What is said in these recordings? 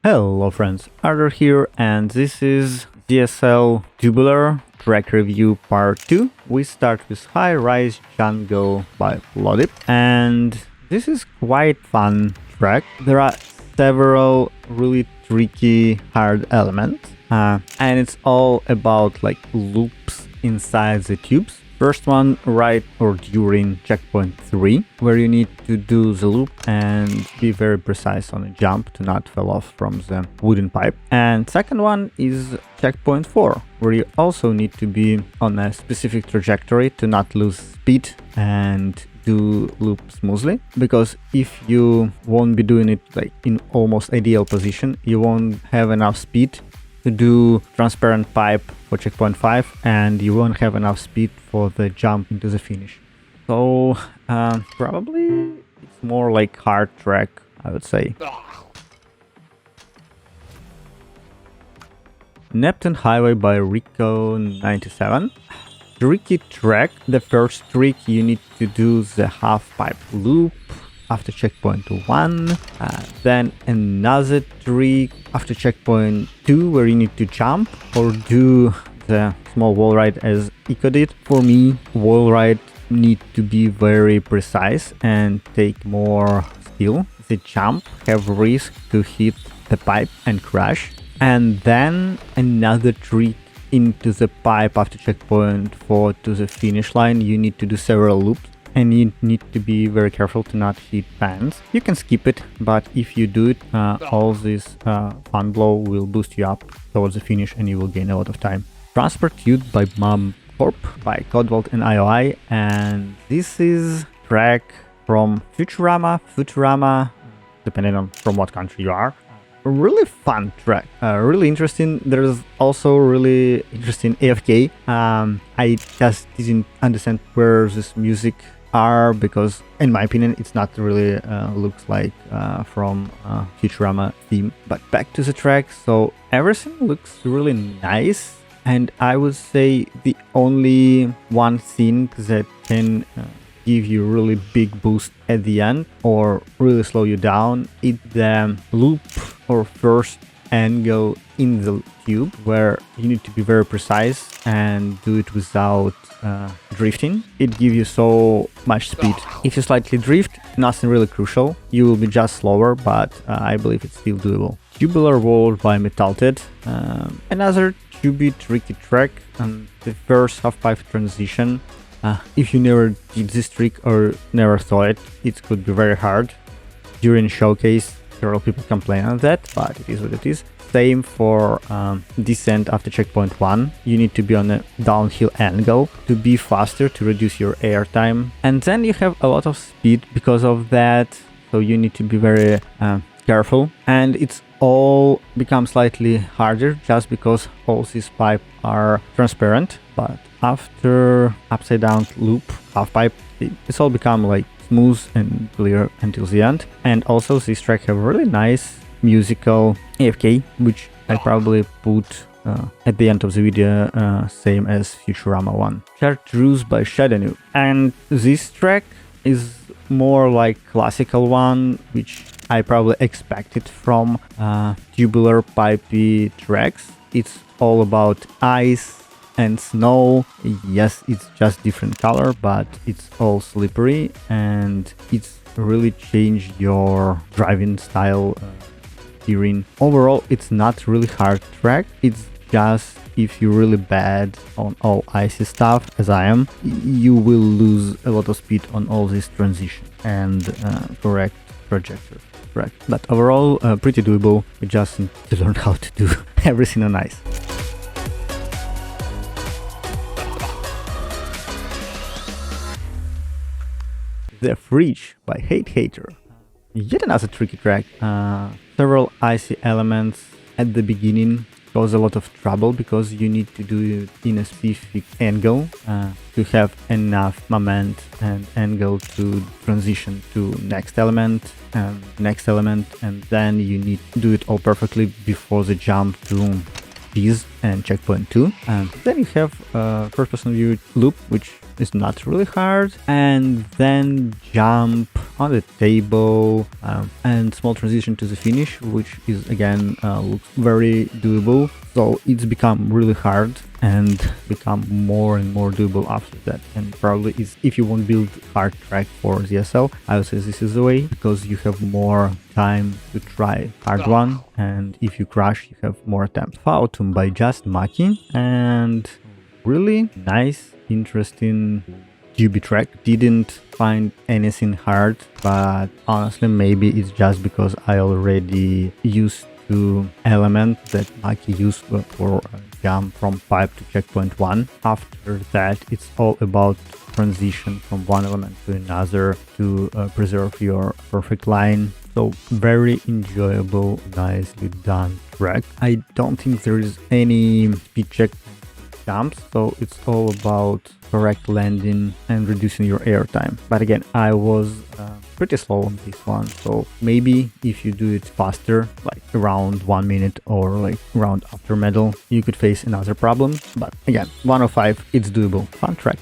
Hello friends, Arthur here, and this is ZSL Tubular track review part 2. We start with High-rise Jungle by Fautumn, and this is quite fun track. There are several really tricky hard elements, and it's all about like loops inside the tubes. First one right or during checkpoint 3, where you need to do the loop and be very precise on a jump to not fall off from the wooden pipe. And second one is checkpoint 4, where you also need to be on a specific trajectory to not lose speed and do loop smoothly, because if you won't be doing it like in almost ideal position, you won't have enough speed to do transparent pipe for checkpoint 5, and you won't have enough speed for the jump into the finish. So probably it's more like hard track, I would say. Neptune Highway by Rico97. Tricky track. The first trick, you need to do the half pipe loop after checkpoint 1, then another trick after checkpoint 2 where you need to jump or do the small wall ride as Eco did. For me, wall ride need to be very precise and take more skill. The jump have risk to hit the pipe and crash, and then another trick into the pipe after checkpoint 4 to the finish line. You need to do several loops, and you need to be very careful to not hit fans. You can skip it, but if you do it, all this fun blow will boost you up towards the finish and you will gain a lot of time. Transport Tube by MomCorp by Codewalt and IOI, and this is track from Futurama, depending on from what country you are. A really fun track, really interesting. There's also really interesting AFK. I just didn't understand where this music are, because in my opinion it's not really looks like from Futurama theme. But back to the track, so everything looks really nice, and I would say the only one thing that can give you really big boost at the end or really slow you down is the loop or first angle in the tube, where you need to be very precise and do it without drifting. It gives you so much speed. If you slightly drift, nothing really crucial, you will be just slower, but I believe it's still doable. Tubular Worlds by Metalted, another tubey tricky track, and the first half pipe transition. If you never did this trick or never saw it, it could be very hard. During showcase, several people complain on that, but it is what it is. Same for descent after checkpoint 1. You need to be on a downhill angle to be faster, to reduce your air time. And then you have a lot of speed because of that, so you need to be very careful. And it's all becomes slightly harder just because all these pipes are transparent. But after upside down loop, half pipe, it's all become like smooth and clear until the end. And also this track have really nice musical AFK, which I probably put at the end of the video, same as Futurama one. Chartreuse by Shadow. And this track is more like classical one, which I probably expected from tubular pipey tracks. It's all about ice and snow. Yes, it's just different color, but it's all slippery, and it's really changed your driving style. Steering. Overall, it's not really hard track. It's just if you're really bad on all icy stuff, as I am, you will lose a lot of speed on all this transition and correct trajectory. Correct. But overall, pretty doable. You just need to learn how to do everything on ice. The Fridge by Hate Hater. Yet another tricky track. Several icy elements at the beginning cause a lot of trouble because you need to do it in a specific angle to have enough moment and angle to transition to next element, and then you need to do it all perfectly before the jump to cheese. and checkpoint 2. And then you have first person view loop, which is not really hard, and then jump on the table and small transition to the finish, which is again looks very doable. So it's become really hard and become more and more doable after that. And probably is, if you won't build hard track for ZSL, I would say this is the way, because you have more time to try hard one, and if you crash you have more attempts. Fautumn by Just Maki, and really nice, interesting tubey track. Didn't find anything hard, but honestly maybe it's just because I already used to element that Maki used for jump from pipe to checkpoint 1. After that it's all about transition from one element to another to preserve your perfect line. So very enjoyable, nicely done track. I don't think there is any speed check jumps, so it's all about correct landing and reducing your air time. But again, I was pretty slow on this one, so maybe if you do it faster, like around 1 minute or like around after medal, you could face another problem. But again, 105, it's doable. Fun track.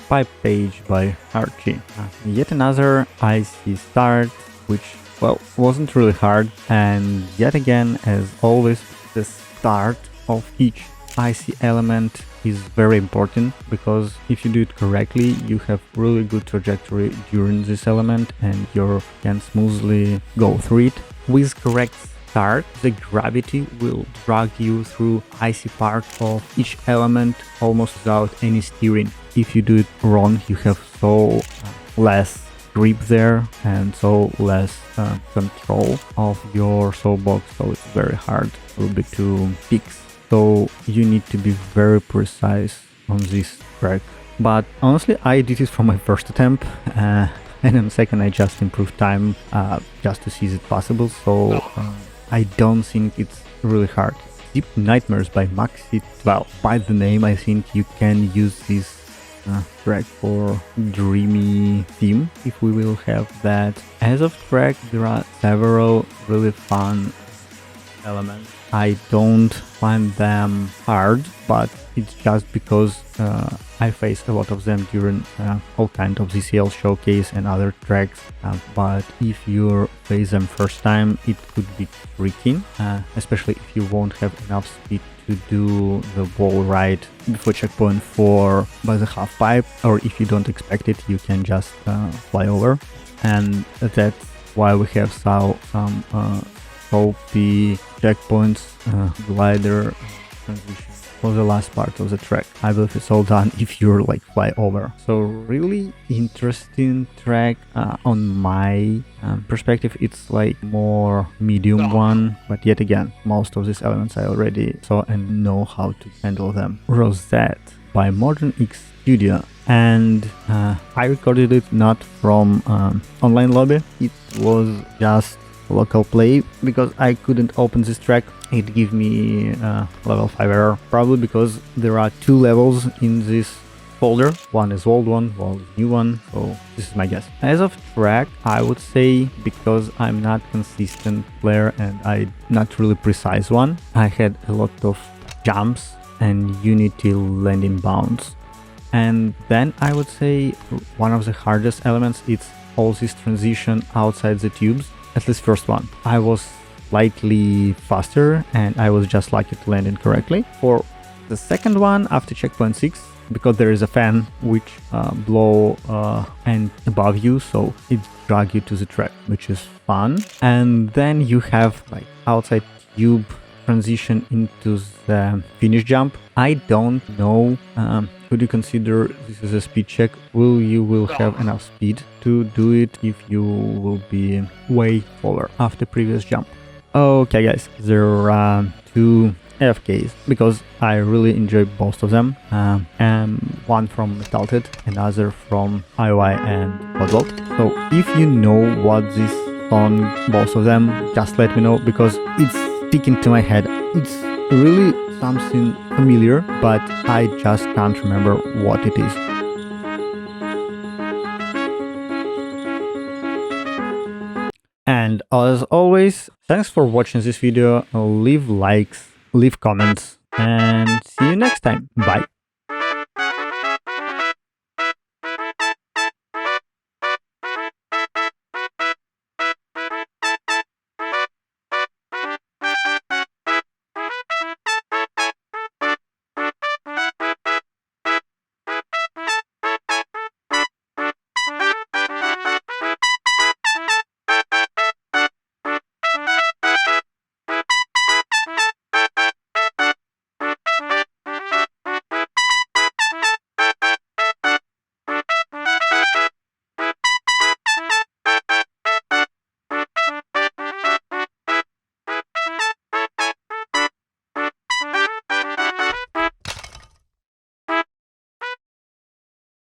Pipeage by Archie. Yet another icy start, which, well, wasn't really hard, and yet again, as always, the start of each icy element is very important, because if you do it correctly, you have really good trajectory during this element and you can smoothly go through it. With correct start, the gravity will drag you through icy part of each element almost without any steering. If you do it wrong, you have so less grip there and so less control of your soapbox, so it's very hard a little bit to fix. So you need to be very precise on this track. But honestly, I did it from my first attempt, and in second I just improved time just to see is it possible. So I don't think it's really hard. ZeepNightmares by Maxi. Well, by the name, I think you can use this track for dreamy theme, if we will have that. As of track, there are several really fun elements. I don't find them hard, but it's just because I faced a lot of them during all kinds of ZCL showcase and other tracks, but if you face them first time, it could be tricky, especially if you won't have enough speed to do the wall ride before checkpoint 4 by the half pipe, or if you don't expect it, you can just fly over. And that's why we have some soapy checkpoints, glider transition for the last part of the track. I believe it's all done if you're like fly over. So really interesting track. On my perspective, it's like more medium one, but yet again, most of these elements I already saw and know how to handle them. Roseate by Modern X Studio, and I recorded it not from online lobby. It was just local play because I couldn't open this track. It gave me level 5 error, probably because there are 2 levels in this folder. One is old one is new one, so this is my guess. As of track, I would say, because I'm not consistent player and I'm not really precise one, I had a lot of jumps and unity landing bounds. And then I would say one of the hardest elements is all this transition outside the tubes. At least first one, I was slightly faster and I was just lucky to land it correctly. For the second one, after checkpoint 6, because there is a fan which blow and above you, so it drag you to the track, which is fun. And then you have like outside tube transition into the finish jump. I don't know, could you consider this is a speed check? You will have enough speed to do it if you will be way slower after previous jump. Okay guys, there are 2 AFKs because I really enjoy both of them, and one from Metalted, another from IOI and Podvault. So if you know what this on both of them, just let me know, because it's sticking to my head. It's really something familiar, but I just can't remember what it is. And as always, thanks for watching this video. Leave likes, leave comments, and see you next time. Bye.